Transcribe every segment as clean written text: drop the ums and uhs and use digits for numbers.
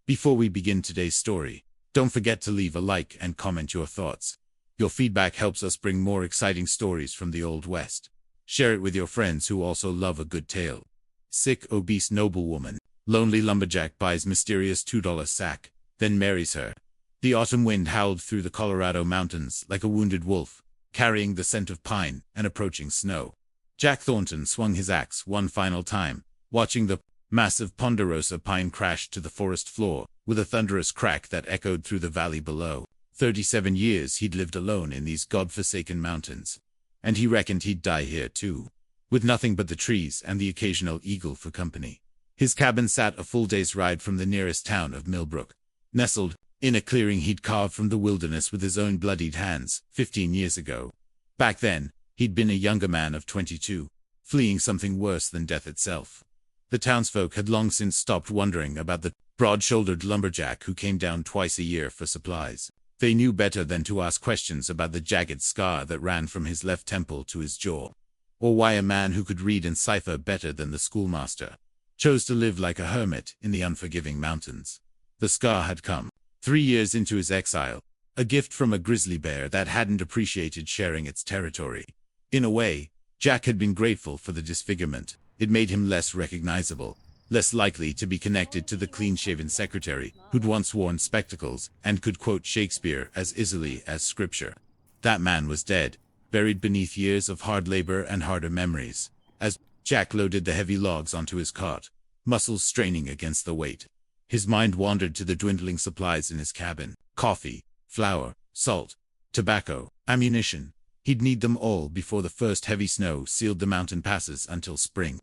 Before we begin today's story, don't forget to leave a like and comment your thoughts. Your feedback helps us bring more exciting stories from the Old West. Share it with your friends who also love a good tale. Sick obese noblewoman. Lonely lumberjack buys mysterious $2 sack, then marries her. The autumn wind howled through the Colorado mountains like a wounded wolf, carrying the scent of pine and approaching snow. Jack Thornton swung his axe one final time, watching the massive ponderosa pine crash to the forest floor, with a thunderous crack that echoed through the valley below. 37 years he'd lived alone in these godforsaken mountains. And he reckoned he'd die here too, with nothing but the trees and the occasional eagle for company. His cabin sat a full day's ride from the nearest town of Millbrook, nestled in a clearing he'd carved from the wilderness with his own bloodied hands 15 years ago. Back then, he'd been a younger man of 22, fleeing something worse than death itself. The townsfolk had long since stopped wondering about the broad-shouldered lumberjack who came down twice a year for supplies. They knew better than to ask questions about the jagged scar that ran from his left temple to his jaw, or why a man who could read and cipher better than the schoolmaster chose to live like a hermit in the unforgiving mountains. The scar had come 3 years into his exile, a gift from a grizzly bear that hadn't appreciated sharing its territory. In a way, Jack had been grateful for the disfigurement. It made him less recognizable, less likely to be connected to the clean-shaven secretary who'd once worn spectacles and could quote Shakespeare as easily as scripture. That man was dead, buried beneath years of hard labor and harder memories. As Jack loaded the heavy logs onto his cart, muscles straining against the weight, his mind wandered to the dwindling supplies in his cabin: coffee, flour, salt, tobacco, ammunition. He'd need them all before the first heavy snow sealed the mountain passes until spring.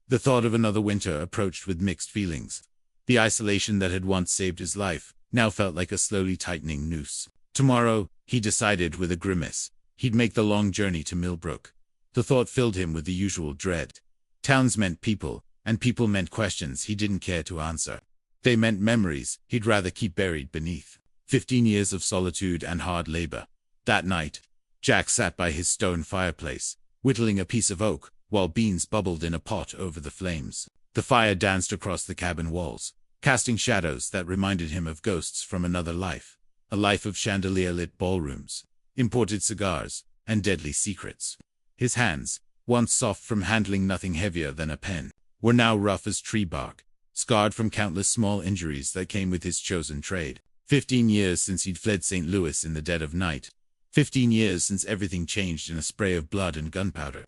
The thought of another winter approached with mixed feelings. The isolation that had once saved his life now felt like a slowly tightening noose. Tomorrow, he decided with a grimace, he'd make the long journey to Millbrook. The thought filled him with the usual dread. Towns meant people, and people meant questions he didn't care to answer. They meant memories he'd rather keep buried beneath 15 years of solitude and hard labor. That night, Jack sat by his stone fireplace, whittling a piece of oak, while beans bubbled in a pot over the flames. The fire danced across the cabin walls, casting shadows that reminded him of ghosts from another life, a life of chandelier-lit ballrooms, imported cigars, and deadly secrets. His hands, once soft from handling nothing heavier than a pen, were now rough as tree bark, scarred from countless small injuries that came with his chosen trade. 15 years since he'd fled St. Louis in the dead of night. 15 years since everything changed in a spray of blood and gunpowder.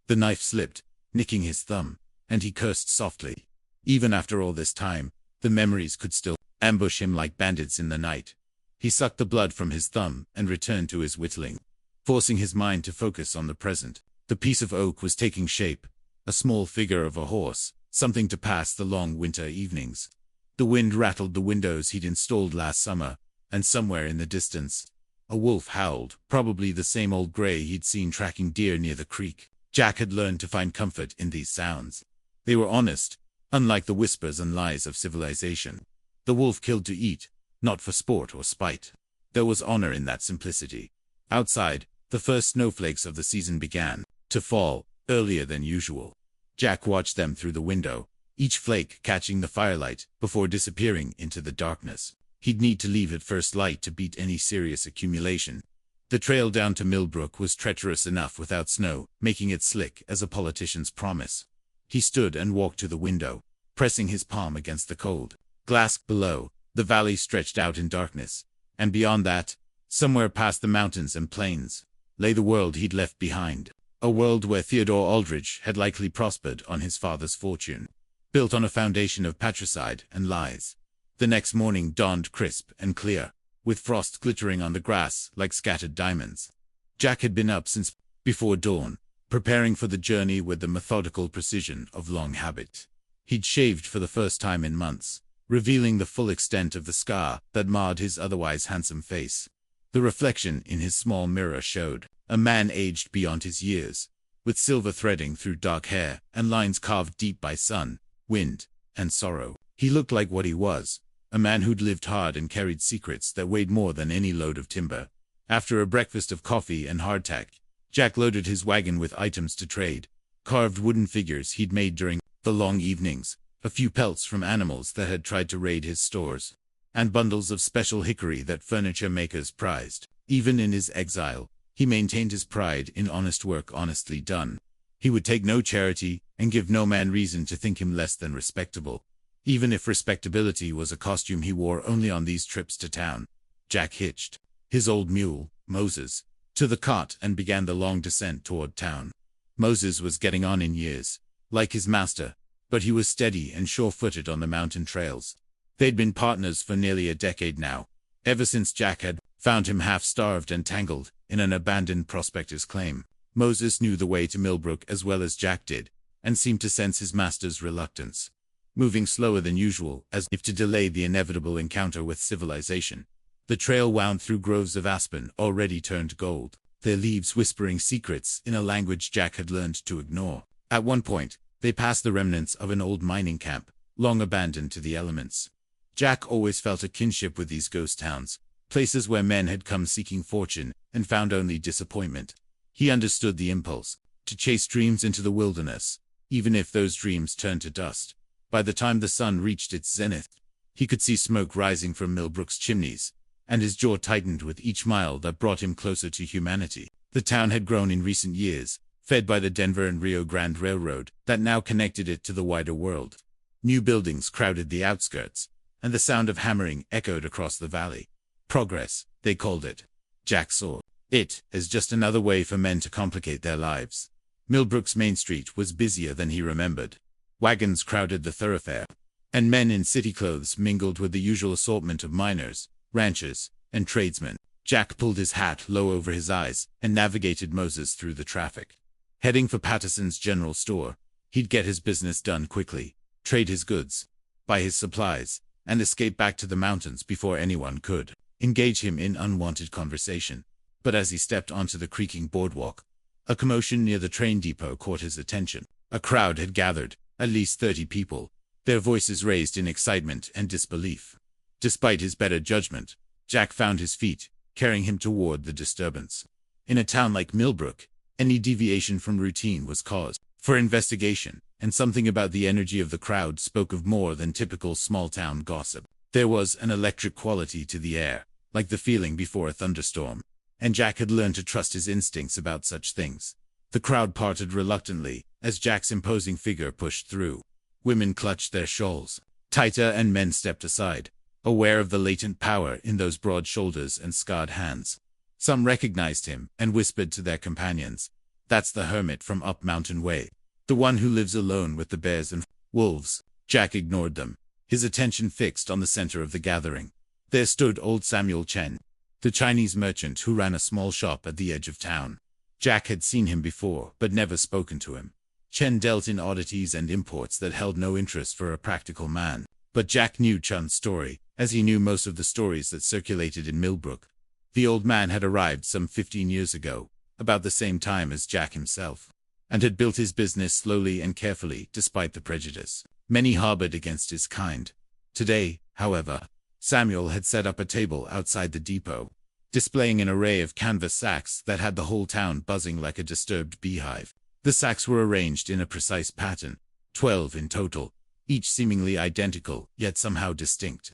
The knife slipped, nicking his thumb, and he cursed softly. Even after all this time, the memories could still ambush him like bandits in the night. He sucked the blood from his thumb and returned to his whittling, forcing his mind to focus on the present. The piece of oak was taking shape, a small figure of a horse, something to pass the long winter evenings. The wind rattled the windows he'd installed last summer, and somewhere in the distance, a wolf howled, probably the same old gray he'd seen tracking deer near the creek. Jack had learned to find comfort in these sounds. They were honest, unlike the whispers and lies of civilization. The wolf killed to eat, not for sport or spite. There was honor in that simplicity. Outside, the first snowflakes of the season began to fall, earlier than usual. Jack watched them through the window, each flake catching the firelight before disappearing into the darkness. He'd need to leave at first light to beat any serious accumulation. The trail down to Millbrook was treacherous enough without snow, making it slick as a politician's promise. He stood and walked to the window, pressing his palm against the cold glass. Below, the valley stretched out in darkness, and beyond that, somewhere past the mountains and plains, lay the world he'd left behind. A world where Theodore Aldrich had likely prospered on his father's fortune, built on a foundation of patricide and lies. The next morning dawned crisp and clear, with frost glittering on the grass like scattered diamonds. Jack had been up since before dawn, preparing for the journey with the methodical precision of long habit. He'd shaved for the first time in months, revealing the full extent of the scar that marred his otherwise handsome face. The reflection in his small mirror showed a man aged beyond his years, with silver threading through dark hair and lines carved deep by sun, wind, and sorrow. He looked like what he was, a man who'd lived hard and carried secrets that weighed more than any load of timber. After a breakfast of coffee and hardtack, Jack loaded his wagon with items to trade: carved wooden figures he'd made during the long evenings, a few pelts from animals that had tried to raid his stores, and bundles of special hickory that furniture makers prized. Even in his exile, he maintained his pride in honest work honestly done. He would take no charity and give no man reason to think him less than respectable, even if respectability was a costume he wore only on these trips to town. Jack hitched his old mule, Moses, to the cart and began the long descent toward town. Moses was getting on in years, like his master, but he was steady and sure-footed on the mountain trails. They'd been partners for nearly a decade now, ever since Jack had found him half-starved and tangled in an abandoned prospector's claim. Moses knew the way to Millbrook as well as Jack did, and seemed to sense his master's reluctance. Moving slower than usual, as if to delay the inevitable encounter with civilization, the trail wound through groves of aspen already turned gold, their leaves whispering secrets in a language Jack had learned to ignore. At one point, they passed the remnants of an old mining camp, long abandoned to the elements. Jack always felt a kinship with these ghost towns, places where men had come seeking fortune and found only disappointment. He understood the impulse to chase dreams into the wilderness, even if those dreams turned to dust. By the time the sun reached its zenith, he could see smoke rising from Millbrook's chimneys, and his jaw tightened with each mile that brought him closer to humanity. The town had grown in recent years, fed by the Denver and Rio Grande Railroad that now connected it to the wider world. New buildings crowded the outskirts, and the sound of hammering echoed across the valley. Progress, they called it. Jack saw it as just another way for men to complicate their lives. Millbrook's main street was busier than he remembered. Wagons crowded the thoroughfare, and men in city clothes mingled with the usual assortment of miners, ranchers, and tradesmen. Jack pulled his hat low over his eyes and navigated Moses through the traffic. Heading for Patterson's general store, he'd get his business done quickly, trade his goods, buy his supplies, and escape back to the mountains before anyone could engage him in unwanted conversation. But as he stepped onto the creaking boardwalk, a commotion near the train depot caught his attention. A crowd had gathered, at least 30 people, their voices raised in excitement and disbelief. Despite his better judgment, Jack found his feet, carrying him toward the disturbance. In a town like Millbrook, any deviation from routine was cause for investigation, and something about the energy of the crowd spoke of more than typical small-town gossip. There was an electric quality to the air, like the feeling before a thunderstorm, and Jack had learned to trust his instincts about such things. The crowd parted reluctantly as Jack's imposing figure pushed through. Women clutched their shawls tighter and men stepped aside, aware of the latent power in those broad shoulders and scarred hands. Some recognized him and whispered to their companions, "That's the hermit from up Mountain Way, the one who lives alone with the bears and wolves." Jack ignored them, his attention fixed on the center of the gathering. There stood old Samuel Chen, the Chinese merchant who ran a small shop at the edge of town. Jack had seen him before, but never spoken to him. Chen dealt in oddities and imports that held no interest for a practical man. But Jack knew Chen's story, as he knew most of the stories that circulated in Millbrook. The old man had arrived some 15 years ago, about the same time as Jack himself, and had built his business slowly and carefully despite the prejudice many harbored against his kind. Today, however, Samuel had set up a table outside the depot, displaying an array of canvas sacks that had the whole town buzzing like a disturbed beehive. The sacks were arranged in a precise pattern, 12 in total, each seemingly identical, yet somehow distinct.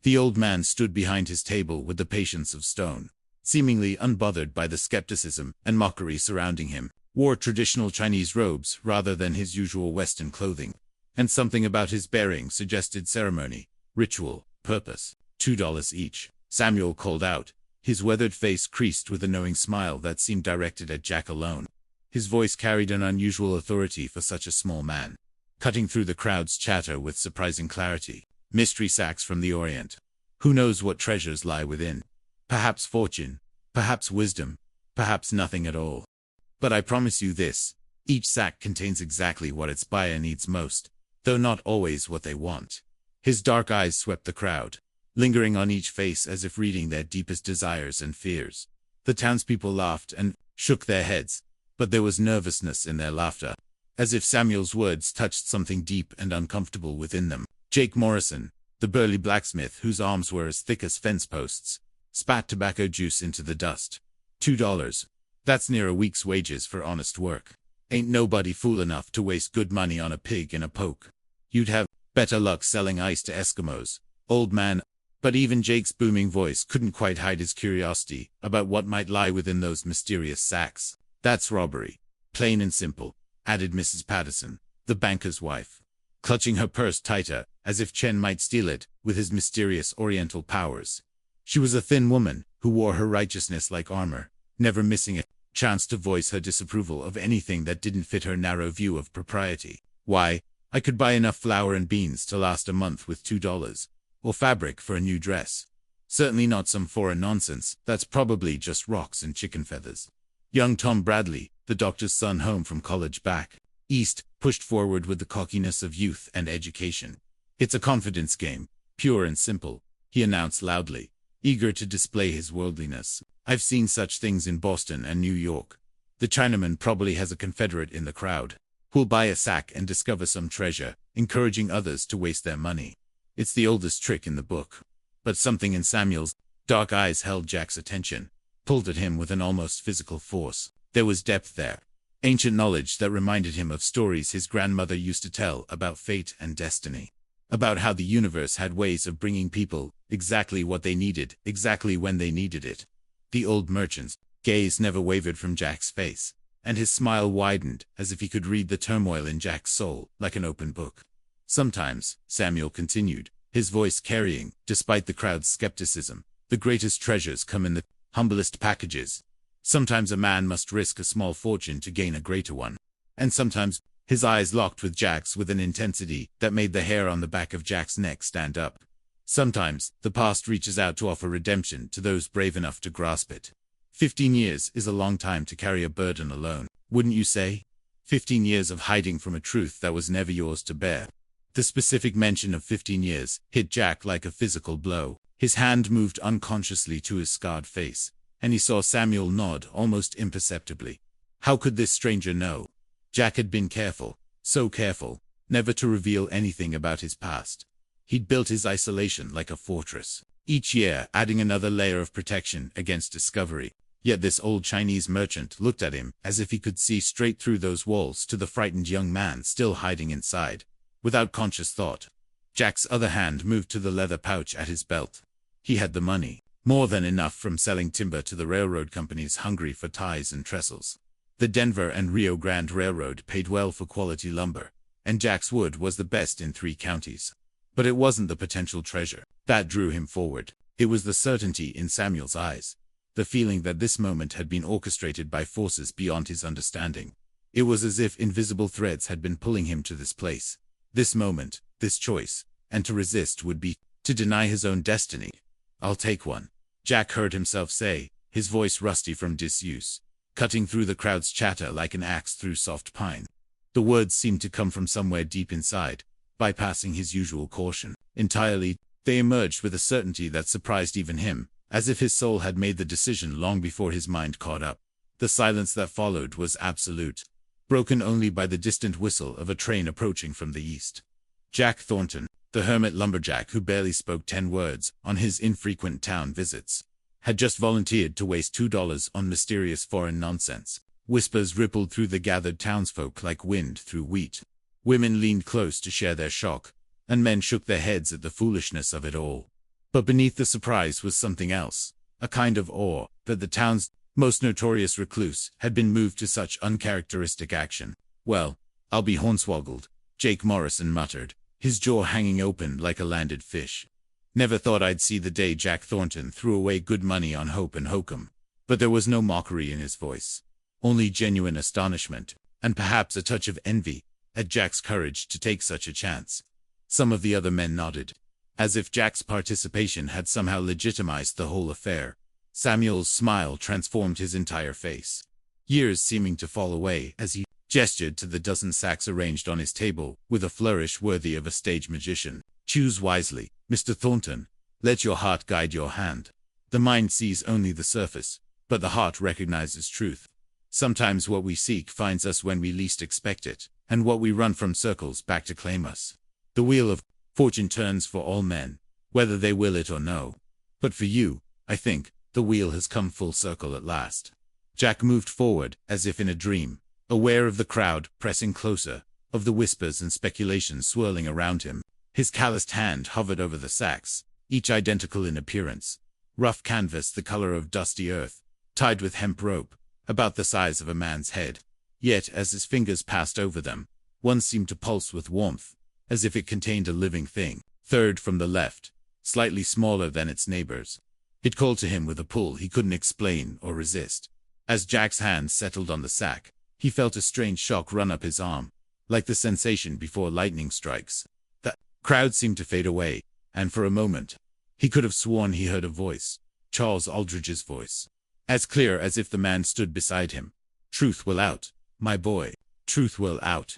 The old man stood behind his table with the patience of stone, seemingly unbothered by the skepticism and mockery surrounding him, wore traditional Chinese robes rather than his usual Western clothing, and something about his bearing suggested ceremony, ritual, purpose. $2 each, Samuel called out, his weathered face creased with a knowing smile that seemed directed at Jack alone. His voice carried an unusual authority for such a small man, cutting through the crowd's chatter with surprising clarity. Mystery sacks from the Orient. Who knows what treasures lie within? Perhaps fortune, perhaps wisdom, perhaps nothing at all. But I promise you this, each sack contains exactly what its buyer needs most, though not always what they want. His dark eyes swept the crowd, lingering on each face as if reading their deepest desires and fears. The townspeople laughed and shook their heads, but there was nervousness in their laughter, as if Samuel's words touched something deep and uncomfortable within them. Jake Morrison, the burly blacksmith whose arms were as thick as fence posts, spat tobacco juice into the dust. $2. That's near a week's wages for honest work. Ain't nobody fool enough to waste good money on a pig in a poke. You'd have better luck selling ice to Eskimos, old man. But even Jake's booming voice couldn't quite hide his curiosity about what might lie within those mysterious sacks. "That's robbery. Plain and simple," added Mrs. Patterson, the banker's wife, clutching her purse tighter, as if Chen might steal it with his mysterious oriental powers. She was a thin woman who wore her righteousness like armor, never missing a chance to voice her disapproval of anything that didn't fit her narrow view of propriety. "Why, I could buy enough flour and beans to last a month with $2. Or fabric for a new dress. Certainly not some foreign nonsense, that's probably just rocks and chicken feathers." Young Tom Bradley, the doctor's son home from college back east, pushed forward with the cockiness of youth and education. "It's a confidence game, pure and simple," he announced loudly, eager to display his worldliness. "I've seen such things in Boston and New York. The Chinaman probably has a confederate in the crowd who'll buy a sack and discover some treasure, encouraging others to waste their money. It's the oldest trick in the book." But something in Samuel's dark eyes held Jack's attention, pulled at him with an almost physical force. There was depth there, ancient knowledge that reminded him of stories his grandmother used to tell about fate and destiny, about how the universe had ways of bringing people exactly what they needed, exactly when they needed it. The old merchant's gaze never wavered from Jack's face, and his smile widened as if he could read the turmoil in Jack's soul like an open book. "Sometimes," Samuel continued, his voice carrying, despite the crowd's skepticism, "the greatest treasures come in the humblest packages. Sometimes a man must risk a small fortune to gain a greater one. And sometimes," his eyes locked with Jack's with an intensity that made the hair on the back of Jack's neck stand up, "sometimes the past reaches out to offer redemption to those brave enough to grasp it. 15 years is a long time to carry a burden alone, wouldn't you say? 15 years of hiding from a truth that was never yours to bear." The specific mention of 15 years hit Jack like a physical blow. His hand moved unconsciously to his scarred face, and he saw Samuel nod almost imperceptibly. How could this stranger know? Jack had been careful, so careful, never to reveal anything about his past. He'd built his isolation like a fortress, each year adding another layer of protection against discovery. Yet this old Chinese merchant looked at him as if he could see straight through those walls to the frightened young man still hiding inside. Without conscious thought, Jack's other hand moved to the leather pouch at his belt. He had the money, more than enough from selling timber to the railroad companies hungry for ties and trestles. The Denver and Rio Grande Railroad paid well for quality lumber, and Jack's wood was the best in 3 counties. But it wasn't the potential treasure that drew him forward. It was the certainty in Samuel's eyes, the feeling that this moment had been orchestrated by forces beyond his understanding. It was as if invisible threads had been pulling him to this place, this moment, this choice, and to resist would be to deny his own destiny. "I'll take one," Jack heard himself say, his voice rusty from disuse, cutting through the crowd's chatter like an axe through soft pine. The words seemed to come from somewhere deep inside, bypassing his usual caution. Entirely, they emerged with a certainty that surprised even him, as if his soul had made the decision long before his mind caught up. The silence that followed was absolute, broken only by the distant whistle of a train approaching from the east. Jack Thornton, the hermit lumberjack who barely spoke 10 words on his infrequent town visits, had just volunteered to waste $2 on mysterious foreign nonsense. Whispers rippled through the gathered townsfolk like wind through wheat. Women leaned close to share their shock, and men shook their heads at the foolishness of it all. But beneath the surprise was something else, a kind of awe that the town's most notorious recluse had been moved to such uncharacteristic action. "Well, I'll be hornswoggled," Jake Morrison muttered, his jaw hanging open like a landed fish. "Never thought I'd see the day Jack Thornton threw away good money on hope and hokum." But there was no mockery in his voice, only genuine astonishment, and perhaps a touch of envy at Jack's courage to take such a chance. Some of the other men nodded, as if Jack's participation had somehow legitimized the whole affair. Samuel's smile transformed his entire face, years seeming to fall away as he gestured to the dozen sacks arranged on his table with a flourish worthy of a stage magician. "Choose wisely, Mr. Thornton. Let your heart guide your hand. The mind sees only the surface, but the heart recognizes truth. Sometimes what we seek finds us when we least expect it, and what we run from circles back to claim us. The wheel of fortune turns for all men, whether they will it or no. But for you, I think, the wheel has come full circle at last." Jack moved forward, as if in a dream, aware of the crowd pressing closer, of the whispers and speculations swirling around him. His calloused hand hovered over the sacks, each identical in appearance. Rough canvas the color of dusty earth, tied with hemp rope, about the size of a man's head. Yet, as his fingers passed over them, one seemed to pulse with warmth, as if it contained a living thing. Third from the left, slightly smaller than its neighbors. It called to him with a pull he couldn't explain or resist. As Jack's hand settled on the sack, he felt a strange shock run up his arm, like the sensation before lightning strikes. The crowd seemed to fade away, and for a moment, he could have sworn he heard a voice, Charles Aldridge's voice, as clear as if the man stood beside him. "Truth will out, my boy. Truth will out."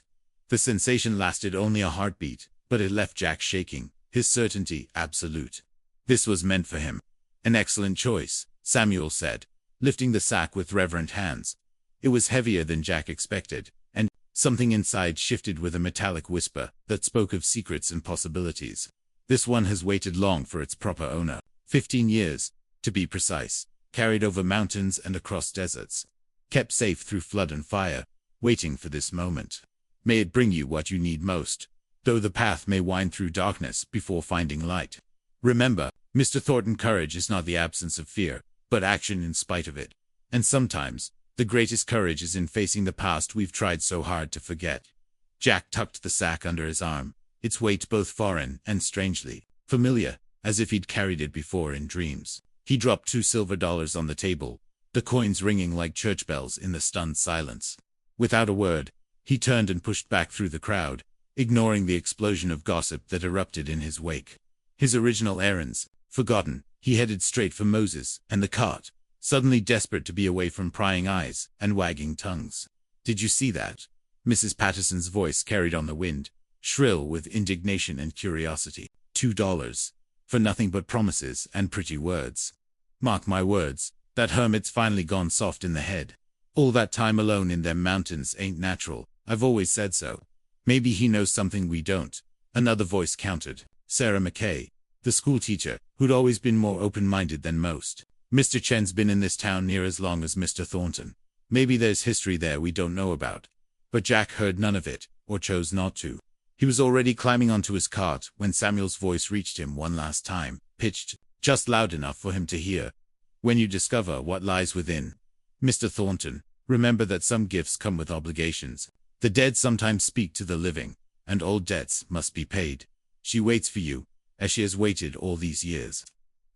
The sensation lasted only a heartbeat, but it left Jack shaking, his certainty absolute. This was meant for him. "An excellent choice," Samuel said, lifting the sack with reverent hands. It was heavier than Jack expected, and something inside shifted with a metallic whisper that spoke of secrets and possibilities. "This one has waited long for its proper owner. 15 years, to be precise, carried over mountains and across deserts, kept safe through flood and fire, waiting for this moment. May it bring you what you need most, though the path may wind through darkness before finding light. Remember, Mr. Thornton, courage is not the absence of fear, but action in spite of it. And sometimes, the greatest courage is in facing the past we've tried so hard to forget." Jack tucked the sack under his arm, its weight both foreign and strangely familiar, as if he'd carried it before in dreams. He dropped $2 silver on the table, the coins ringing like church bells in the stunned silence. Without a word, he turned and pushed back through the crowd, ignoring the explosion of gossip that erupted in his wake. His original errands forgotten, he headed straight for Moses and the cart, suddenly desperate to be away from prying eyes and wagging tongues. "Did you see that?" Mrs. Patterson's voice carried on the wind, shrill with indignation and curiosity. $2. For nothing but promises and pretty words. Mark my words, that hermit's finally gone soft in the head. All that time alone in them mountains ain't natural. I've always said so. Maybe he knows something we don't. Another voice countered. Sarah McKay, the schoolteacher, who'd always been more open-minded than most. "Mr. Chen's been in this town near as long as Mr. Thornton. Maybe there's history there we don't know about." But Jack heard none of it, or chose not to. He was already climbing onto his cart when Samuel's voice reached him one last time, pitched, just loud enough for him to hear. "When you discover what lies within, Mr. Thornton, remember that some gifts come with obligations. The dead sometimes speak to the living, and old debts must be paid. She waits for you, as she has waited all these years.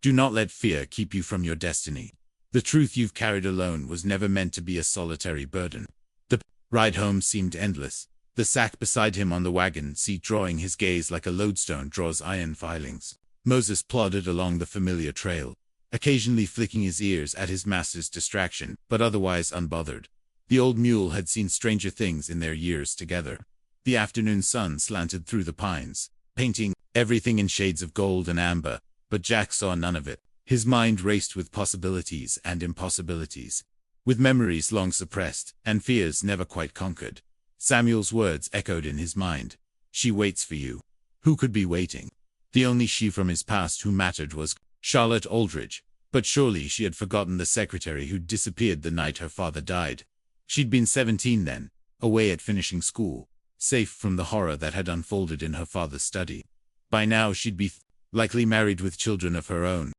Do not let fear keep you from your destiny. The truth you've carried alone was never meant to be a solitary burden." The ride home seemed endless, the sack beside him on the wagon seat drawing his gaze like a lodestone draws iron filings. Moses plodded along the familiar trail, occasionally flicking his ears at his master's distraction, but otherwise unbothered. The old mule had seen stranger things in their years together. The afternoon sun slanted through the pines, painting everything in shades of gold and amber, but Jack saw none of it. His mind raced with possibilities and impossibilities, with memories long suppressed and fears never quite conquered. Samuel's words echoed in his mind. "She waits for you." Who could be waiting? The only she from his past who mattered was Charlotte Aldridge, but surely she had forgotten the secretary who'd disappeared the night her father died. She'd been 17 then, away at finishing school, safe from the horror that had unfolded in her father's study. By now she'd be likely married with children of her own,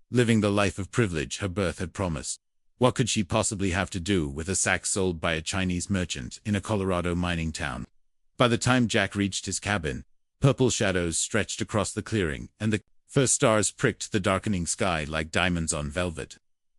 living the life of privilege her birth had promised. What could she possibly have to do with a sack sold by a Chinese merchant in a Colorado mining town? By the time Jack reached his cabin, purple shadows stretched across the clearing, and the first stars pricked the darkening sky like diamonds on velvet.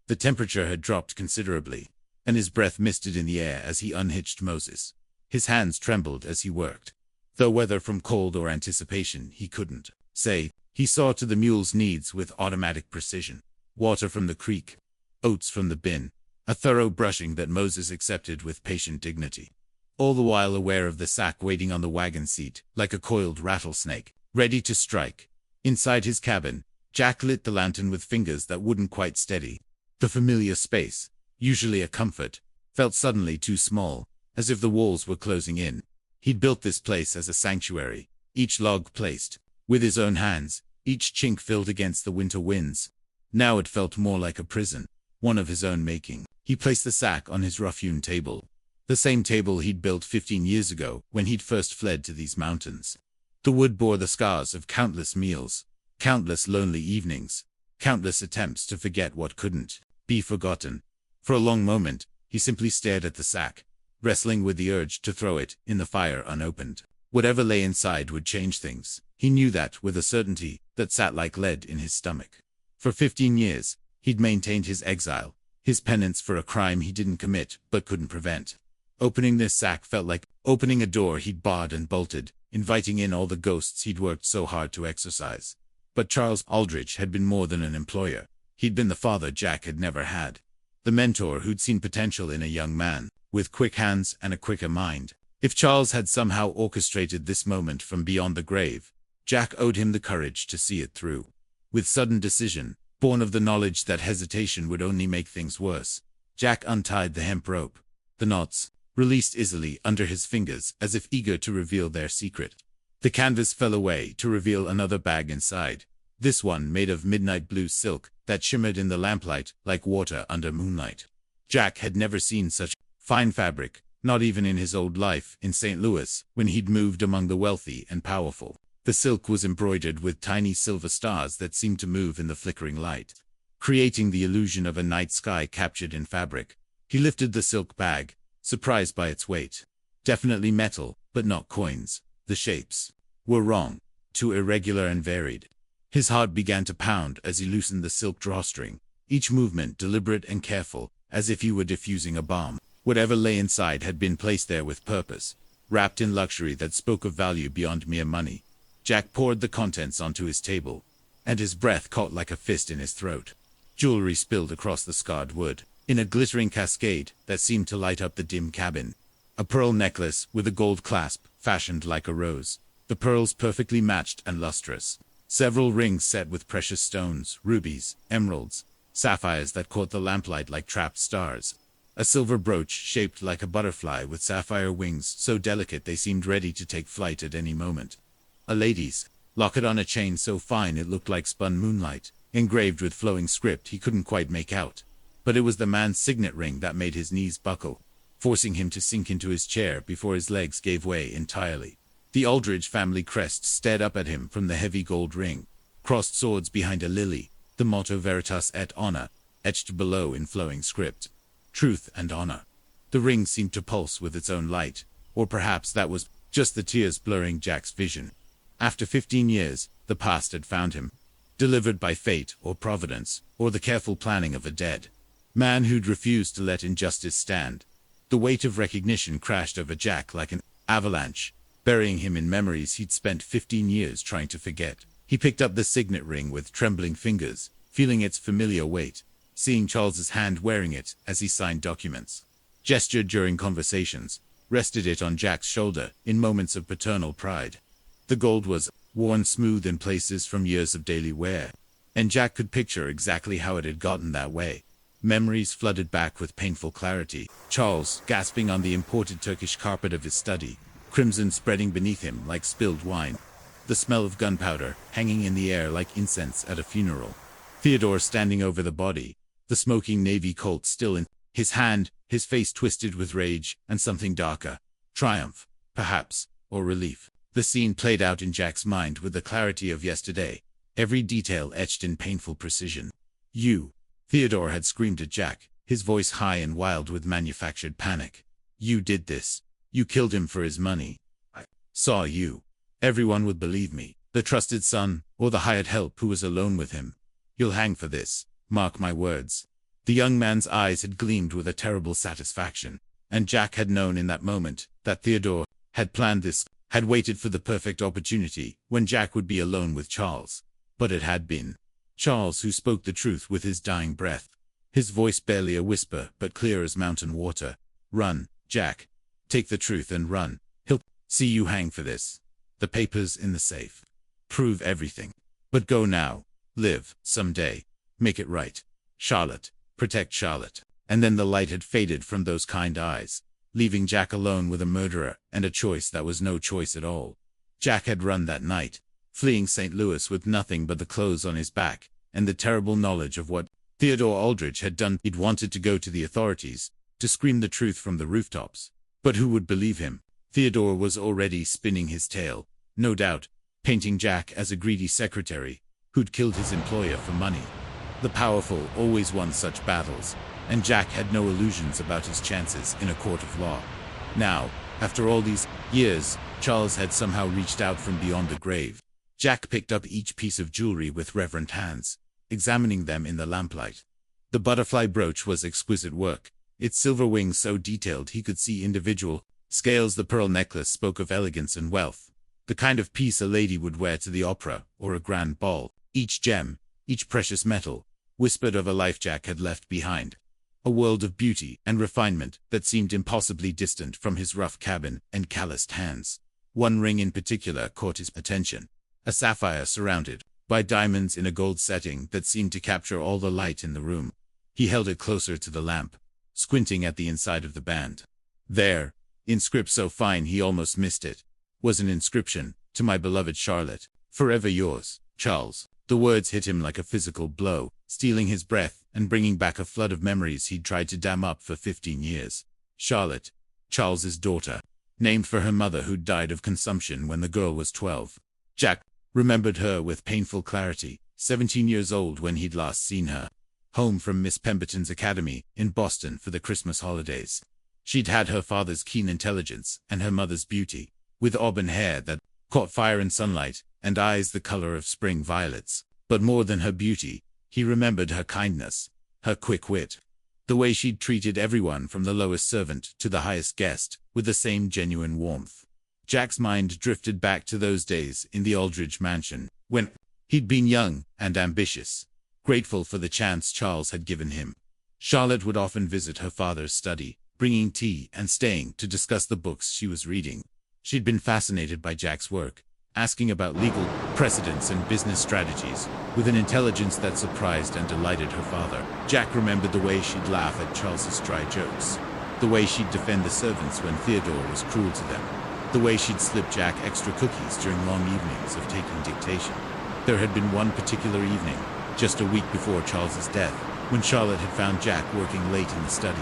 The temperature had dropped considerably, and his breath misted in the air as he unhitched Moses. His hands trembled as he worked, though whether from cold or anticipation he couldn't say. He saw to the mule's needs with automatic precision. Water from the creek, oats from the bin, a thorough brushing that Moses accepted with patient dignity. All the while aware of the sack waiting on the wagon seat, like a coiled rattlesnake, ready to strike. Inside his cabin, Jack lit the lantern with fingers that wouldn't quite steady. The familiar space, usually a comfort, felt suddenly too small, as if the walls were closing in. He'd built this place as a sanctuary, each log placed with his own hands, each chink filled against the winter winds. Now it felt more like a prison, one of his own making. He placed the sack on his rough-hewn table, the same table he'd built 15 years ago when he'd first fled to these mountains. The wood bore the scars of countless meals, Countless lonely evenings, countless attempts to forget what couldn't be forgotten. For a long moment, he simply stared at the sack, wrestling with the urge to throw it in the fire unopened. Whatever lay inside would change things. He knew that with a certainty that sat like lead in his stomach. For 15 years, he'd maintained his exile, his penance for a crime he didn't commit but couldn't prevent. Opening this sack felt like opening a door he'd barred and bolted, inviting in all the ghosts he'd worked so hard to exorcise. But Charles Aldridge had been more than an employer. He'd been the father Jack had never had. The mentor who'd seen potential in a young man, with quick hands and a quicker mind. If Charles had somehow orchestrated this moment from beyond the grave, Jack owed him the courage to see it through. With sudden decision, born of the knowledge that hesitation would only make things worse, Jack untied the hemp rope. The knots released easily under his fingers as if eager to reveal their secret. The canvas fell away to reveal another bag inside, this one made of midnight blue silk that shimmered in the lamplight like water under moonlight. Jack had never seen such fine fabric, not even in his old life in St. Louis, when he'd moved among the wealthy and powerful. The silk was embroidered with tiny silver stars that seemed to move in the flickering light, creating the illusion of a night sky captured in fabric. He lifted the silk bag, surprised by its weight. Definitely metal, but not coins. The shapes were wrong, too irregular and varied. His heart began to pound as he loosened the silk drawstring, each movement deliberate and careful, as if he were defusing a bomb. Whatever lay inside had been placed there with purpose, wrapped in luxury that spoke of value beyond mere money. Jack poured the contents onto his table, and his breath caught like a fist in his throat. Jewelry spilled across the scarred wood, in a glittering cascade that seemed to light up the dim cabin. A pearl necklace with a gold clasp, fashioned like a rose, the pearls perfectly matched and lustrous. Several rings set with precious stones, rubies, emeralds, sapphires that caught the lamplight like trapped stars. A silver brooch shaped like a butterfly with sapphire wings so delicate they seemed ready to take flight at any moment. A lady's locket on a chain so fine it looked like spun moonlight, engraved with flowing script he couldn't quite make out. But it was the man's signet ring that made his knees buckle, forcing him to sink into his chair before his legs gave way entirely. The Aldridge family crest stared up at him from the heavy gold ring, crossed swords behind a lily, the motto Veritas et Honor, etched below in flowing script. Truth and honor. The ring seemed to pulse with its own light, or perhaps that was just the tears blurring Jack's vision. After 15 years, the past had found him, delivered by fate or providence, or the careful planning of a dead man who'd refused to let injustice stand. The weight of recognition crashed over Jack like an avalanche, burying him in memories he'd spent 15 years trying to forget. He picked up the signet ring with trembling fingers, feeling its familiar weight, seeing Charles's hand wearing it as he signed documents, gestured during conversations, rested it on Jack's shoulder in moments of paternal pride. The gold was worn smooth in places from years of daily wear, and Jack could picture exactly how it had gotten that way. Memories flooded back with painful clarity. Charles, gasping on the imported Turkish carpet of his study, crimson spreading beneath him like spilled wine. The smell of gunpowder hanging in the air like incense at a funeral. Theodore standing over the body, the smoking Navy Colt still in his hand, his face twisted with rage and something darker. Triumph, perhaps, or relief. The scene played out in Jack's mind with the clarity of yesterday, every detail etched in painful precision. You, Theodore had screamed at Jack, his voice high and wild with manufactured panic. You did this. You killed him for his money. I saw you. Everyone would believe me. The trusted son, or the hired help who was alone with him. You'll hang for this. Mark my words. The young man's eyes had gleamed with a terrible satisfaction, and Jack had known in that moment that Theodore had planned this, had waited for the perfect opportunity when Jack would be alone with Charles. But it had been Charles who spoke the truth with his dying breath, his voice barely a whisper but clear as mountain water. Run, Jack. Take the truth and run. He'll see you hang for this. The papers in the safe. Prove everything. But go now. Live, someday. Make it right. Charlotte. Protect Charlotte. And then the light had faded from those kind eyes, leaving Jack alone with a murderer and a choice that was no choice at all. Jack had run that night, fleeing St. Louis with nothing but the clothes on his back, and the terrible knowledge of what Theodore Aldridge had done. He'd wanted to go to the authorities, to scream the truth from the rooftops. But who would believe him? Theodore was already spinning his tale, no doubt, painting Jack as a greedy secretary, who'd killed his employer for money. The powerful always won such battles, and Jack had no illusions about his chances in a court of law. Now, after all these years, Charles had somehow reached out from beyond the grave. Jack picked up each piece of jewelry with reverent hands, examining them in the lamplight. The butterfly brooch was exquisite work, its silver wings so detailed he could see individual scales. The pearl necklace spoke of elegance and wealth, the kind of piece a lady would wear to the opera or a grand ball. Each gem, each precious metal, whispered of a life Jack had left behind, a world of beauty and refinement that seemed impossibly distant from his rough cabin and calloused hands. One ring in particular caught his attention, a sapphire surrounded by diamonds in a gold setting that seemed to capture all the light in the room. He held it closer to the lamp, squinting at the inside of the band. There, in script so fine he almost missed it, was an inscription, "To my beloved Charlotte, forever yours, Charles." The words hit him like a physical blow, stealing his breath and bringing back a flood of memories he'd tried to dam up for 15 years. Charlotte, Charles's daughter, named for her mother who'd died of consumption when the girl was 12. Jack remembered her with painful clarity, 17 years old when he'd last seen her, home from Miss Pemberton's academy in Boston for the Christmas holidays. She'd had her father's keen intelligence and her mother's beauty, with auburn hair that caught fire in sunlight and eyes the color of spring violets. But more than her beauty, he remembered her kindness, her quick wit, the way she'd treated everyone from the lowest servant to the highest guest with the same genuine warmth. Jack's mind drifted back to those days in the Aldridge mansion, when he'd been young and ambitious, grateful for the chance Charles had given him. Charlotte would often visit her father's study, bringing tea and staying to discuss the books she was reading. She'd been fascinated by Jack's work, asking about legal precedents and business strategies, with an intelligence that surprised and delighted her father. Jack remembered the way she'd laugh at Charles's dry jokes, the way she'd defend the servants when Theodore was cruel to them, the way she'd slip Jack extra cookies during long evenings of taking dictation. There had been one particular evening, just a week before Charles's death, when Charlotte had found Jack working late in the study.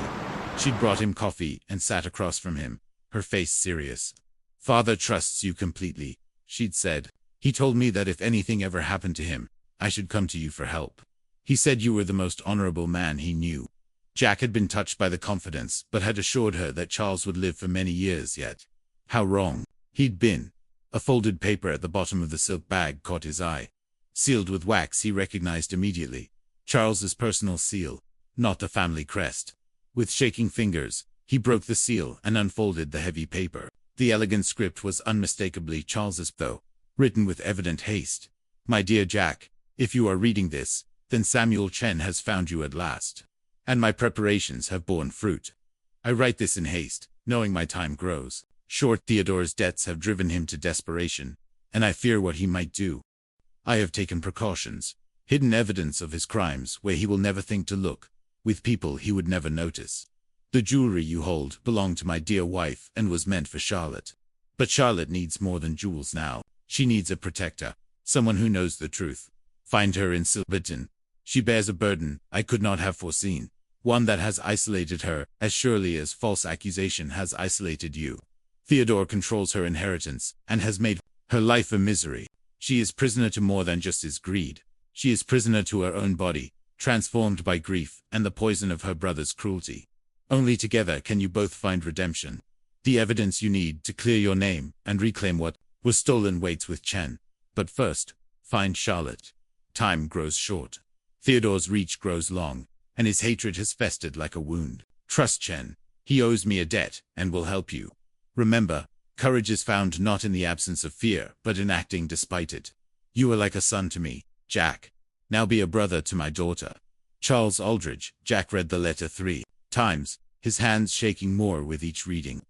She'd brought him coffee and sat across from him, her face serious. "Father trusts you completely," she'd said. "He told me that if anything ever happened to him, I should come to you for help. He said you were the most honorable man he knew." Jack had been touched by the confidence, but had assured her that Charles would live for many years yet. How wrong he'd been. A folded paper at the bottom of the silk bag caught his eye. Sealed with wax he recognized immediately. Charles's personal seal, not the family crest. With shaking fingers, he broke the seal and unfolded the heavy paper. The elegant script was unmistakably Charles's, though, written with evident haste. "My dear Jack, if you are reading this, then Samuel Chen has found you at last. And my preparations have borne fruit. I write this in haste, knowing my time grows short. Theodore's debts have driven him to desperation, and I fear what he might do. I have taken precautions, hidden evidence of his crimes where he will never think to look, with people he would never notice. The jewelry you hold belonged to my dear wife and was meant for Charlotte. But Charlotte needs more than jewels now. She needs a protector, someone who knows the truth. Find her in Silverton. She bears a burden I could not have foreseen, one that has isolated her as surely as false accusation has isolated you. Theodore controls her inheritance and has made her life a misery. She is prisoner to more than just his greed. She is prisoner to her own body, transformed by grief and the poison of her brother's cruelty. Only together can you both find redemption. The evidence you need to clear your name and reclaim what was stolen waits with Chen. But first, find Charlotte. Time grows short. Theodore's reach grows long, and his hatred has festered like a wound. Trust Chen. He owes me a debt and will help you. Remember, courage is found not in the absence of fear, but in acting despite it. You are like a son to me, Jack. Now be a brother to my daughter. Charles Aldridge. Jack read the letter 3 times, his hands shaking more with each reading.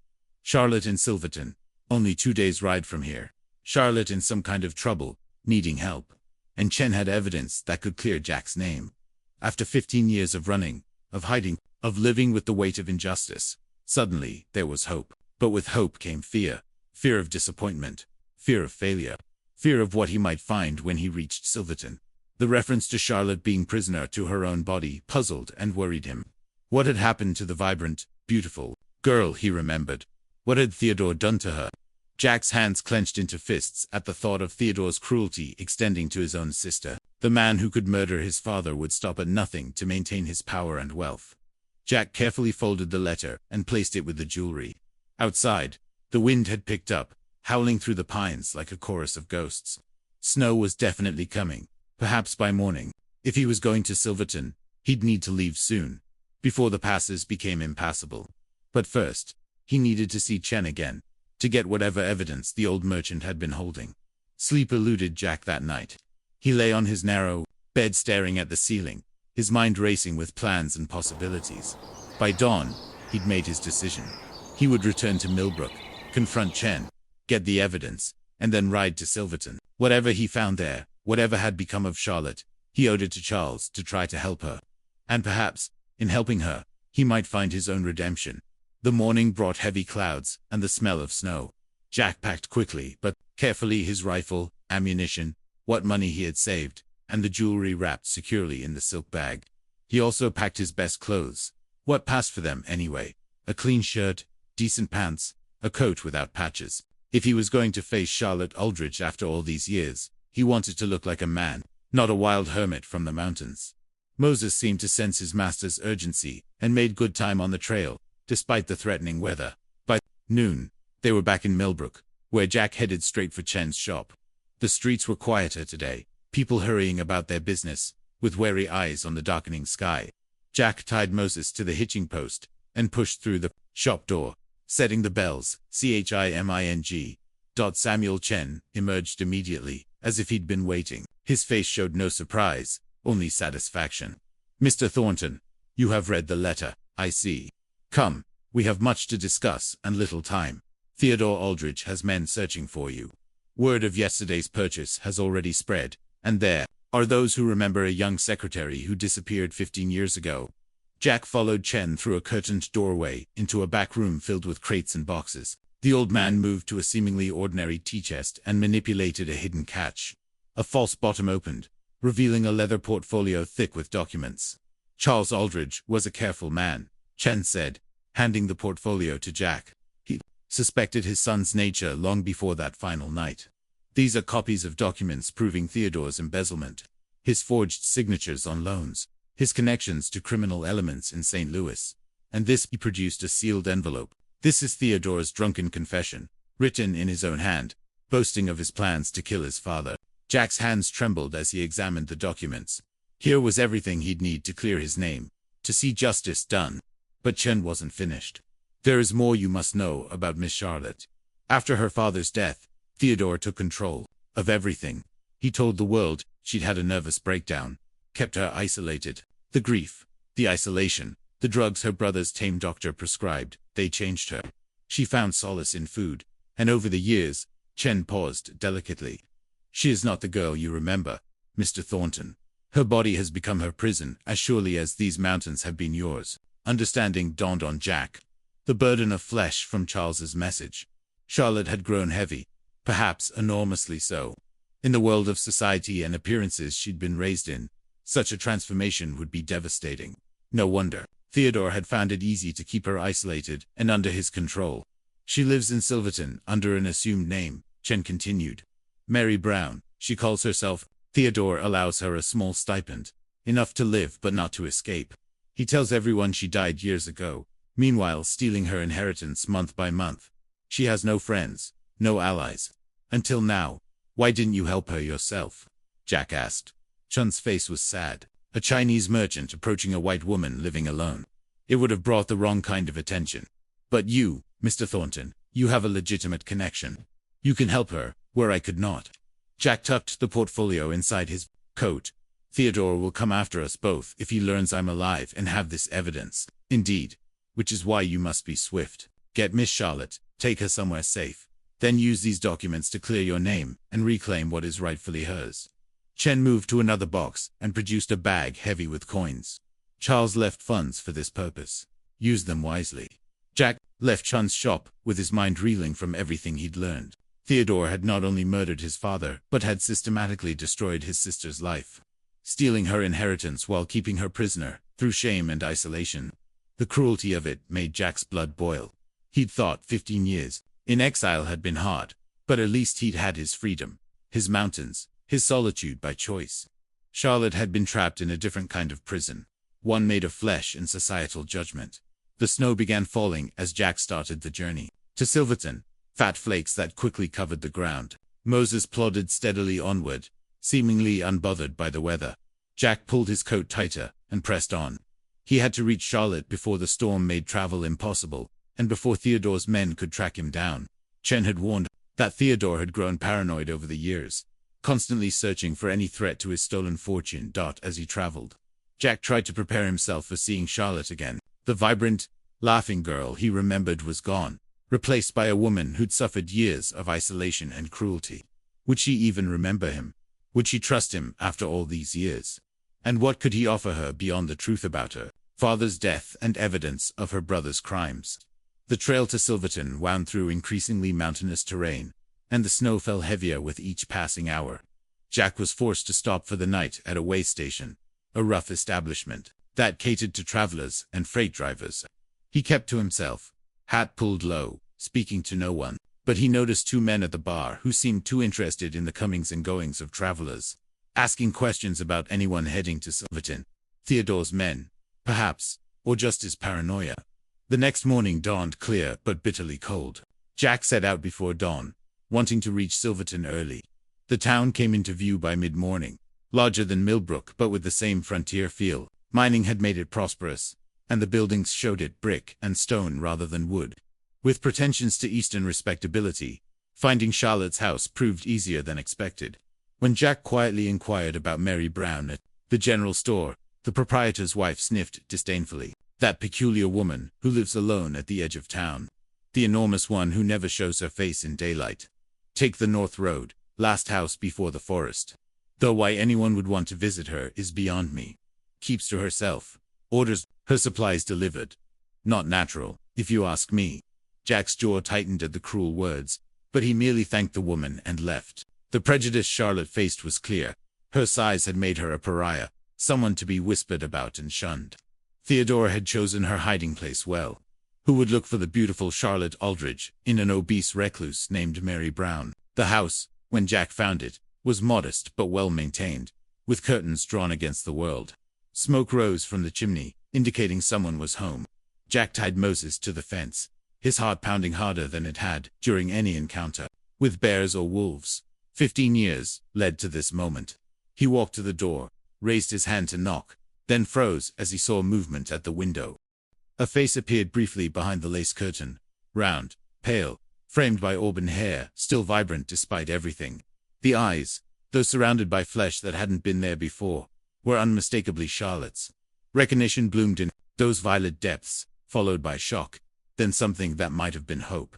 Charlotte in Silverton, only 2 days' ride from here. Charlotte in some kind of trouble, needing help. And Chen had evidence that could clear Jack's name. After 15 years of running, of hiding, of living with the weight of injustice, suddenly there was hope. But with hope came fear. Fear of disappointment. Fear of failure. Fear of what he might find when he reached Silverton. The reference to Charlotte being prisoner to her own body puzzled and worried him. What had happened to the vibrant, beautiful girl he remembered? What had Theodore done to her? Jack's hands clenched into fists at the thought of Theodore's cruelty extending to his own sister. The man who could murder his father would stop at nothing to maintain his power and wealth. Jack carefully folded the letter and placed it with the jewelry. Outside, the wind had picked up, howling through the pines like a chorus of ghosts. Snow was definitely coming, perhaps by morning. If he was going to Silverton, he'd need to leave soon, before the passes became impassable. But first, he needed to see Chen again, to get whatever evidence the old merchant had been holding. Sleep eluded Jack that night. He lay on his narrow bed staring at the ceiling, his mind racing with plans and possibilities. By dawn, he'd made his decision. He would return to Millbrook, confront Chen, get the evidence, and then ride to Silverton. Whatever he found there, whatever had become of Charlotte, he owed it to Charles to try to help her. And perhaps, in helping her, he might find his own redemption. The morning brought heavy clouds and the smell of snow. Jack packed quickly but carefully his rifle, ammunition, what money he had saved, and the jewelry wrapped securely in the silk bag. He also packed his best clothes. What passed for them, anyway? A clean shirt, decent pants, a coat without patches. If he was going to face Charlotte Aldridge after all these years, he wanted to look like a man, not a wild hermit from the mountains. Moses seemed to sense his master's urgency and made good time on the trail, despite the threatening weather. By noon, they were back in Millbrook, where Jack headed straight for Chen's shop. The streets were quieter today, people hurrying about their business, with wary eyes on the darkening sky. Jack tied Moses to the hitching post and pushed through the shop door, setting the bells. CHIMING. Samuel Chen emerged immediately, as if he'd been waiting. His face showed no surprise, only satisfaction. "Mr. Thornton, you have read the letter, I see. Come, we have much to discuss and little time. Theodore Aldridge has men searching for you. Word of yesterday's purchase has already spread, and there are those who remember a young secretary who disappeared 15 years ago." Jack followed Chen through a curtained doorway into a back room filled with crates and boxes. The old man moved to a seemingly ordinary tea chest and manipulated a hidden catch. A false bottom opened, revealing a leather portfolio thick with documents. Charles Aldridge was a careful man, Chen said, handing the portfolio to Jack. He suspected his son's nature long before that final night. "These are copies of documents proving Theodore's embezzlement, his forged signatures on loans, his connections to criminal elements in St. Louis. And this," he produced a sealed envelope. "This is Theodore's drunken confession, written in his own hand, boasting of his plans to kill his father." Jack's hands trembled as he examined the documents. Here was everything he'd need to clear his name, to see justice done. But Chen wasn't finished. "There is more you must know about Miss Charlotte. After her father's death, Theodore took control of everything. He told the world she'd had a nervous breakdown, kept her isolated. The grief, the isolation, the drugs her brother's tame doctor prescribed, they changed her. She found solace in food, and over the years," Chen paused delicately, "she is not the girl you remember, Mr. Thornton. Her body has become her prison as surely as these mountains have been yours." Understanding dawned on Jack. The burden of flesh from Charles's message. Charlotte had grown heavy, perhaps enormously so. In the world of society and appearances she'd been raised in, such a transformation would be devastating. No wonder Theodore had found it easy to keep her isolated and under his control. "She lives in Silverton under an assumed name," Chen continued. "Mary Brown, she calls herself. Theodore allows her a small stipend, enough to live but not to escape. He tells everyone she died years ago, meanwhile stealing her inheritance month by month. She has no friends, no allies. Until now. Why didn't you help her yourself?" Jack asked. Chun's face was sad. A Chinese merchant approaching a white woman living alone. It would have brought the wrong kind of attention. "But you, Mr. Thornton, you have a legitimate connection. You can help her, where I could not." Jack tucked the portfolio inside his coat. "Theodore will come after us both if he learns I'm alive and have this evidence. Indeed. Which is why you must be swift. Get Miss Charlotte, take her somewhere safe. Then use these documents to clear your name and reclaim what is rightfully hers." Chen moved to another box and produced a bag heavy with coins. "Charles left funds for this purpose. Use them wisely." Jack left Chun's shop with his mind reeling from everything he'd learned. Theodore had not only murdered his father, but had systematically destroyed his sister's life, stealing her inheritance while keeping her prisoner, through shame and isolation. The cruelty of it made Jack's blood boil. He'd thought 15 years, In exile had been hard, but at least he'd had his freedom, his mountains, his solitude by choice. Charlotte had been trapped in a different kind of prison, one made of flesh and societal judgment. The snow began falling as Jack started the journey to Silverton, fat flakes that quickly covered the ground. Moses plodded steadily onward, seemingly unbothered by the weather. Jack pulled his coat tighter and pressed on. He had to reach Charlotte before the storm made travel impossible, and before Theodore's men could track him down. Chen had warned that Theodore had grown paranoid over the years, constantly searching for any threat to his stolen fortune. As he traveled, Jack tried to prepare himself for seeing Charlotte again. The vibrant, laughing girl he remembered was gone, replaced by a woman who'd suffered years of isolation and cruelty. Would she even remember him? Would she trust him after all these years? And what could he offer her beyond the truth about her father's death and evidence of her brother's crimes? The trail to Silverton wound through increasingly mountainous terrain, and the snow fell heavier with each passing hour. Jack was forced to stop for the night at a way station, a rough establishment that catered to travelers and freight drivers. He kept to himself, hat pulled low, speaking to no one, but he noticed two men at the bar who seemed too interested in the comings and goings of travelers, asking questions about anyone heading to Silverton. Theodore's men, perhaps, or just his paranoia. The next morning dawned clear but bitterly cold. Jack set out before dawn, wanting to reach Silverton early. The town came into view by mid-morning, larger than Millbrook but with the same frontier feel. Mining had made it prosperous, and the buildings showed it brick and stone rather than wood. With pretensions to Eastern respectability, finding Charlotte's house proved easier than expected. When Jack quietly inquired about Mary Brown at the general store, the proprietor's wife sniffed disdainfully. That peculiar woman who lives alone at the edge of town. The enormous one who never shows her face in daylight. Take the North Road, last house before the forest. Though why anyone would want to visit her is beyond me. Keeps to herself. Orders her supplies delivered. Not natural, if you ask me. Jack's jaw tightened at the cruel words, but he merely thanked the woman and left. The prejudice Charlotte faced was clear. Her size had made her a pariah, someone to be whispered about and shunned. Theodore had chosen her hiding place well. Who would look for the beautiful Charlotte Aldridge in an obese recluse named Mary Brown? The house, when Jack found it, was modest but well maintained, with curtains drawn against the world. Smoke rose from the chimney, indicating someone was home. Jack tied Moses to the fence, his heart pounding harder than it had during any encounter with bears or wolves. 15 years led to this moment. He walked to the door, raised his hand to knock, then froze as he saw movement at the window. A face appeared briefly behind the lace curtain, round, pale, framed by auburn hair, still vibrant despite everything. The eyes, though surrounded by flesh that hadn't been there before, were unmistakably Charlotte's. Recognition bloomed in those violet depths, followed by shock, then something that might have been hope.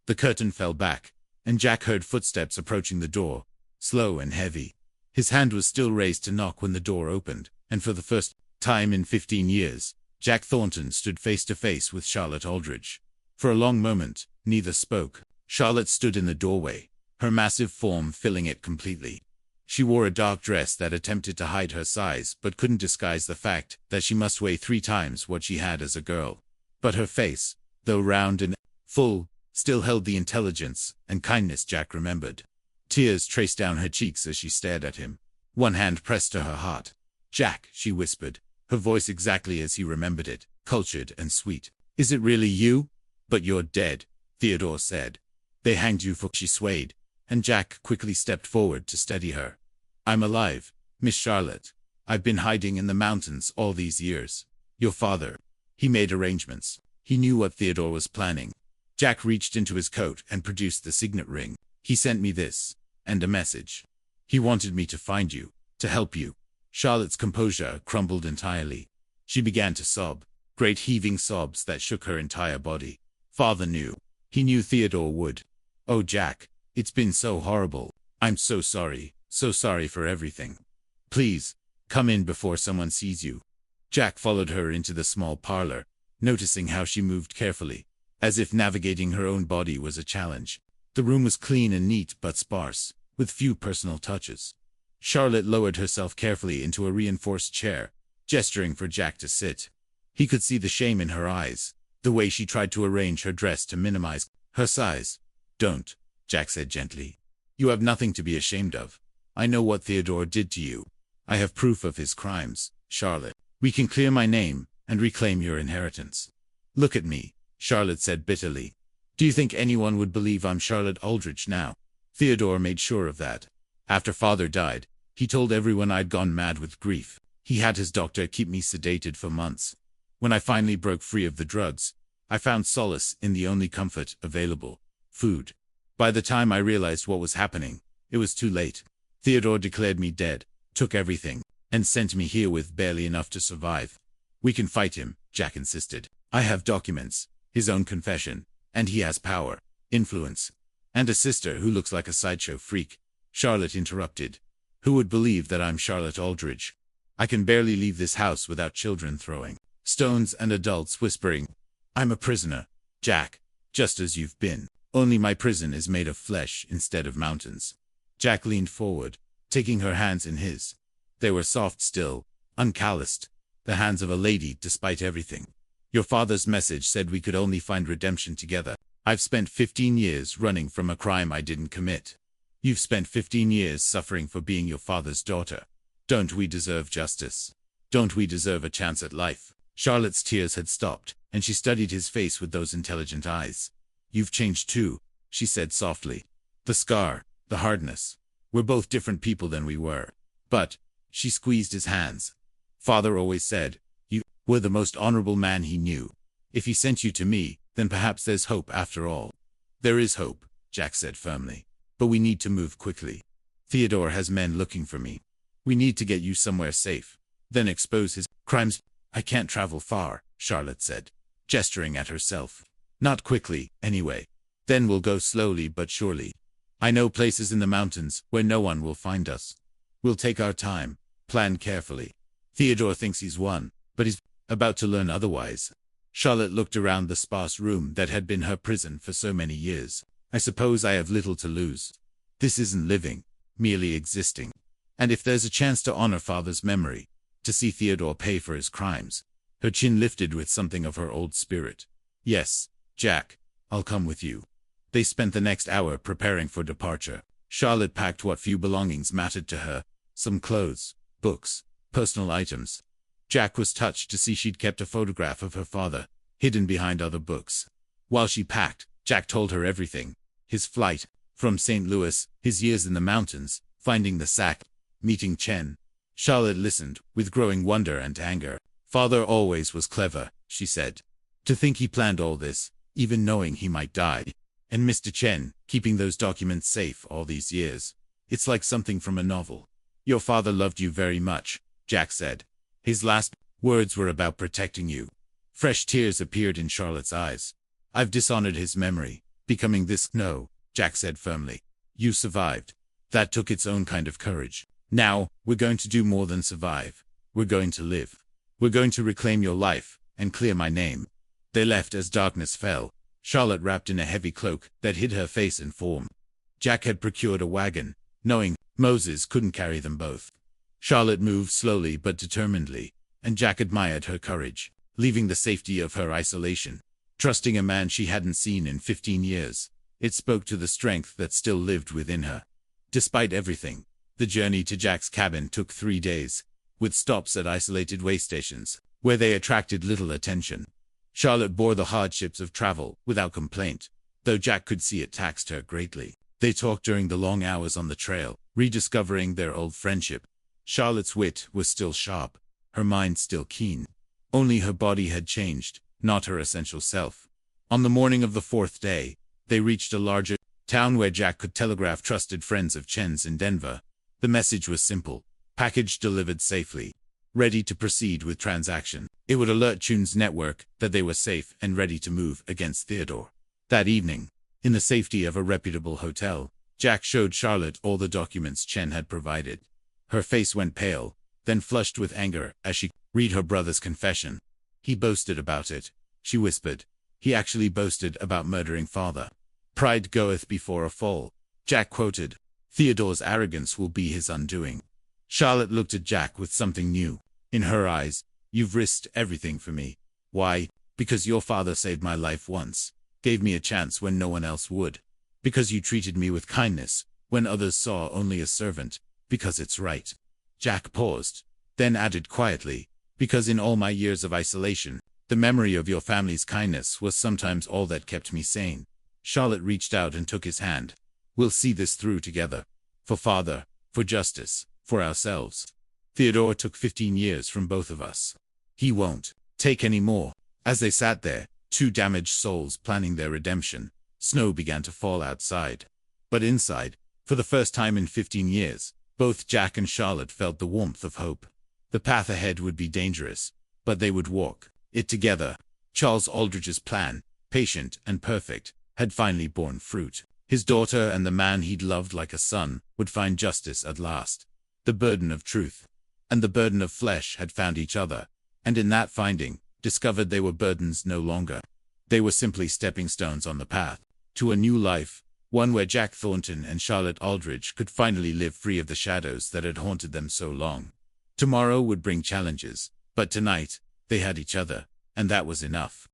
The curtain fell back, and Jack heard footsteps approaching the door, slow and heavy. His hand was still raised to knock when the door opened, and for the first time in 15 years, Jack Thornton stood face to face with Charlotte Aldridge. For a long moment, neither spoke. Charlotte stood in the doorway, her massive form filling it completely. She wore a dark dress that attempted to hide her size but couldn't disguise the fact that she must weigh 3 times what she had as a girl. But her face, though round and full, still held the intelligence and kindness Jack remembered. Tears traced down her cheeks as she stared at him. One hand pressed to her heart. "Jack," she whispered, her voice exactly as he remembered it, cultured and sweet. "Is it really you?" "But you're dead," Theodore said. "They hanged you for—" She swayed, and Jack quickly stepped forward to steady her. "I'm alive, Miss Charlotte. I've been hiding in the mountains all these years. Your father." He made arrangements. He knew what Theodore was planning. Jack reached into his coat and produced the signet ring. "He sent me this, and a message. He wanted me to find you, to help you." Charlotte's composure crumbled entirely. She began to sob, great heaving sobs that shook her entire body. Father knew. He knew Theodore would. "Oh, Jack, it's been so horrible. I'm so sorry for everything. Please, come in before someone sees you." Jack followed her into the small parlor, noticing how she moved carefully, as if navigating her own body was a challenge. The room was clean and neat but sparse, with few personal touches. Charlotte lowered herself carefully into a reinforced chair, gesturing for Jack to sit. He could see the shame in her eyes, the way she tried to arrange her dress to minimize her size. Don't, Jack said gently. You have nothing to be ashamed of. I know what Theodore did to you. I have proof of his crimes, Charlotte. We can clear my name and reclaim your inheritance. Look at me, Charlotte said bitterly. Do you think anyone would believe I'm Charlotte Aldrich now? Theodore made sure of that. After father died, he told everyone I'd gone mad with grief. He had his doctor keep me sedated for months. When I finally broke free of the drugs, I found solace in the only comfort available: food. By the time I realized what was happening, it was too late. Theodore declared me dead, took everything, and sent me here with barely enough to survive. We can fight him, Jack insisted. I have documents, his own confession, and he has power, influence, and a sister who looks like a sideshow freak. Charlotte interrupted. Who would believe that I'm Charlotte Aldrich? I can barely leave this house without children throwing stones and adults whispering. I'm a prisoner, Jack, just as you've been. Only my prison is made of flesh instead of mountains. Jack leaned forward, taking her hands in his. They were soft still, uncalloused, the hands of a lady despite everything. Your father's message said we could only find redemption together. I've spent 15 years running from a crime I didn't commit. You've spent 15 years suffering for being your father's daughter. Don't we deserve justice? Don't we deserve a chance at life? Charlotte's tears had stopped, and she studied his face with those intelligent eyes. You've changed too, she said softly. The scar, the hardness. We're both different people than we were. But, she squeezed his hands. Father always said, you were the most honorable man he knew. If he sent you to me, then perhaps there's hope after all. There is hope, Jack said firmly. But we need to move quickly. Theodore has men looking for me. We need to get you somewhere safe. Then expose his crimes. I can't travel far, Charlotte said, gesturing at herself. Not quickly, anyway. Then we'll go slowly but surely. I know places in the mountains where no one will find us. We'll take our time, plan carefully. Theodore thinks he's won, but he's about to learn otherwise. Charlotte looked around the sparse room that had been her prison for so many years. I suppose I have little to lose. This isn't living, merely existing. And if there's a chance to honor father's memory, to see Theodore pay for his crimes. Her chin lifted with something of her old spirit. Yes, Jack, I'll come with you. They spent the next hour preparing for departure. Charlotte packed what few belongings mattered to her, some clothes, books, personal items. Jack was touched to see she'd kept a photograph of her father, hidden behind other books. While she packed, Jack told her everything. His flight from St. Louis, his years in the mountains, finding the sack, meeting Chen. Charlotte listened, with growing wonder and anger. Father always was clever, she said. To think he planned all this, even knowing he might die. And Mr. Chen, keeping those documents safe all these years. It's like something from a novel. Your father loved you very much, Jack said. His last words were about protecting you. Fresh tears appeared in Charlotte's eyes. I've dishonored his memory, becoming this. No, Jack said firmly. You survived. That took its own kind of courage. Now, we're going to do more than survive. We're going to live. We're going to reclaim your life, and clear my name. They left as darkness fell, Charlotte wrapped in a heavy cloak that hid her face and form. Jack had procured a wagon, knowing Moses couldn't carry them both. Charlotte moved slowly but determinedly, and Jack admired her courage, leaving the safety of her isolation, trusting a man she hadn't seen in 15 years. It spoke to the strength that still lived within her. Despite everything, the journey to Jack's cabin took 3 days, with stops at isolated way stations, where they attracted little attention. Charlotte bore the hardships of travel without complaint, though Jack could see it taxed her greatly. They talked during the long hours on the trail, rediscovering their old friendship. Charlotte's wit was still sharp, her mind still keen. Only her body had changed, not her essential self. On the morning of the 4th day, they reached a larger town where Jack could telegraph trusted friends of Chen's in Denver. The message was simple: package delivered safely, ready to proceed with transaction. It would alert Chun's network that they were safe and ready to move against Theodore. That evening, in the safety of a reputable hotel, Jack showed Charlotte all the documents Chen had provided. Her face went pale, then flushed with anger as she read her brother's confession. He boasted about it, she whispered. He actually boasted about murdering father. Pride goeth before a fall, Jack quoted. Theodore's arrogance will be his undoing. Charlotte looked at Jack with something new. In her eyes, you've risked everything for me. Why? Because your father saved my life once, gave me a chance when no one else would. Because you treated me with kindness, when others saw only a servant, because it's right. Jack paused, then added quietly, because in all my years of isolation, the memory of your family's kindness was sometimes all that kept me sane. Charlotte reached out and took his hand. We'll see this through together. For father, for justice, for ourselves. Theodore took 15 years from both of us. He won't take any more. As they sat there, two damaged souls planning their redemption, snow began to fall outside. But inside, for the first time in 15 years, both Jack and Charlotte felt the warmth of hope. The path ahead would be dangerous, but they would walk it together. Charles Aldridge's plan, patient and perfect, had finally borne fruit. His daughter and the man he'd loved like a son would find justice at last. The burden of truth and the burden of flesh had found each other, and in that finding, discovered they were burdens no longer. They were simply stepping stones on the path to a new life, one where Jack Thornton and Charlotte Aldridge could finally live free of the shadows that had haunted them so long. Tomorrow would bring challenges, but tonight, they had each other, and that was enough.